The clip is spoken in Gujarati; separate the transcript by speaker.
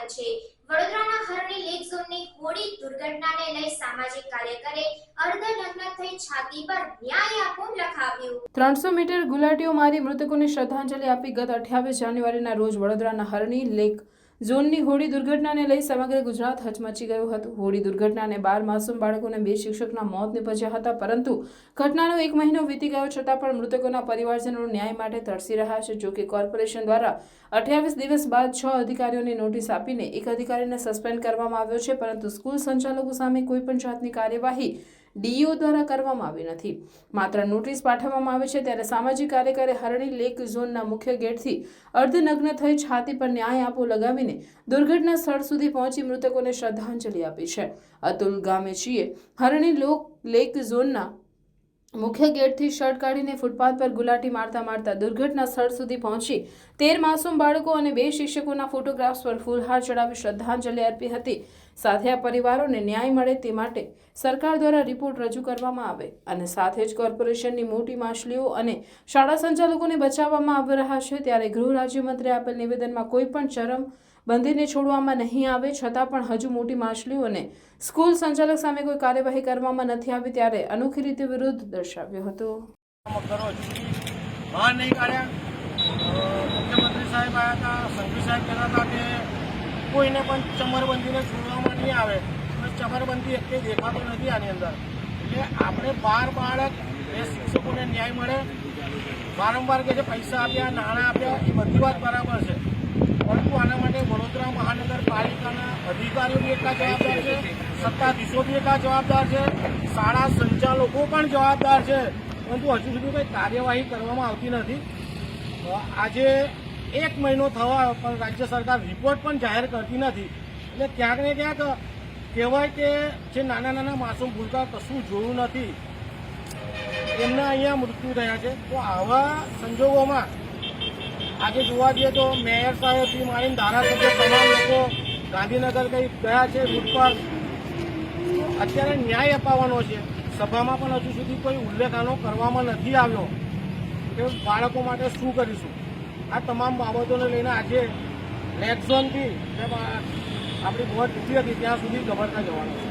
Speaker 1: રહ્યા છે। વડોદરાના હરણી લેક ઝોનની હોડી દુર્ઘટનાને લઈ સામાજિક કાર્યકરે અર્ધનગ્ન થઈ છાતી પર ન્યાય આપો લખાવ્યું।
Speaker 2: 300 મીટર ગુલાટીઓ મારી મૃતકોને શ્રદ્ધાંજલિ આપી ગત 28 જાન્યુઆરીના રોજ વડોદરાના હરણી લેક ઝોનની હોડી દુર્ઘટનાને લઈ સમગ્ર ગુજરાત હચમચી ગયું હતું। હોડી દુર્ઘટનાને 12 માસૂમ બાળકોને 2 શિક્ષકના મોત નિપજ્યા હતા, પરંતુ ઘટનાનો 1 મહિનો વીતી ગયો છતાં પણ મૃતકોના પરિવારજનો ન્યાય માટે તરસી રહ્યા છે। જો કે કોર્પોરેશન દ્વારા 28 દિવસ બાદ 6 અધિકારીઓને નોટિસ આપીને 1 અધિકારીને સસ્પેન્ડ કરવામાં આવ્યો છે, પરંતુ સ્કૂલ સંચાલકો સામે કોઈ પણ જાતની કાર્યવાહી ડીઈઓ દ્વારા કરવામાં આવી નથી, માત્ર નોટિસ પાઠવવામાં આવે છે। ત્યારે સામાજિક કાર્યકરે હરણી લેક ઝોનના મુખ્ય ગેટથી અર્ધનગ્ન થઈ છાતી પર ન્યાય આપો લગાવીને દુર્ઘટના સ્થળ સુધી પહોંચી મૃતકોને શ્રદ્ધાંજલિ આપી છે। અતુલ ગામેચીએ હરણી લેક ઝોનના મુખ્ય ગેટથી શર્ટ કાઢીને ફૂટપાથ પર ગુલાટી મારતા દુર્ઘટના સ્થળ સુધી પહોંચી 13 માસૂમ બાળકો અને 2 શિક્ષકોના ફોટોગ્રાફ્સ પર ફૂલહાર ચડાવી શ્રદ્ધાંજલિ અર્પી હતી। સાથે આ પરિવારોને ન્યાય મળે તે માટે સરકાર દ્વારા રિપોર્ટ રજૂ કરવામાં આવે અને સાથે જ કોર્પોરેશનની મોટી માછલીઓ અને શાળા સંચાલકોને બચાવવામાં આવી રહ્યા છે। ત્યારે ગૃહ રાજ્યમંત્રીએ આપેલ નિવેદનમાં કોઈ પણ ચરમ બંધીને છોડવામાં નહીં આવે, છતાં પણ હજુ મોટી માછલીઓ અને સ્કૂલ સંચાલક સામે કોઈ કાર્યવાહી કરવામાં નથી આવી, ત્યારે અનોખી રીતે વિરોધ દર્શાવ્યો હતો।
Speaker 3: મુખ્યમંત્રી સાહેબ આવ્યા હતા, સંઘવી સાહેબ કહેતા હતા કે કોઈને પણ ચમરબંધીને છોડવામાં નહીં આવે, ચમરબંધી એટલી દેખાતો નથી આની અંદર। એટલે આપણે 12 બાળક 2 શિક્ષકોને ન્યાય મળે, વારંવાર કે જે પૈસા આપ્યા, નાણાં આપ્યા, એ બધી વાત બરાબર છે, પરંતુ આના માટે વડોદરા મહાનગરપાલિકાના અધિકારીઓ બી એટલા જવાબદાર છે, સત્તાધીશો બી એટલા જવાબદાર છે, શાળા સંચાલકો પણ જવાબદાર છે, પરંતુ હજુ સુધી કંઈ કાર્યવાહી કરવામાં આવતી નથી। આજે 1 મહિનો થવા પણ રાજ્ય સરકાર રિપોર્ટ પણ જાહેર કરતી નથી। એટલે ક્યાંક ને ક્યાંક કહેવાય કે જે નાના માસૂમ ભૂલકા કશું જોયું નથી, એમના અહીંયા મૃત્યુ થયા છે। તો આવા સંજોગોમાં આજે જોવા જઈએ તો મેયર સાહેબથી માંડીને ધારાસભ્ય તમામ લોકો ગાંધીનગર કંઈ ગયા છે રૂટ પર, અત્યારે ન્યાય અપાવવાનો છે। સભામાં પણ હજુ સુધી કોઈ ઉલ્લેખ આનો કરવામાં નથી આવ્યો કે બાળકો માટે શું કરીશું। આ તમામ બાબતોને લઈને આજે લેક ઝોનથી આપણી બોર્ડ ઉઠી હતી ત્યાં સુધી ગભરતા જવાનું છે।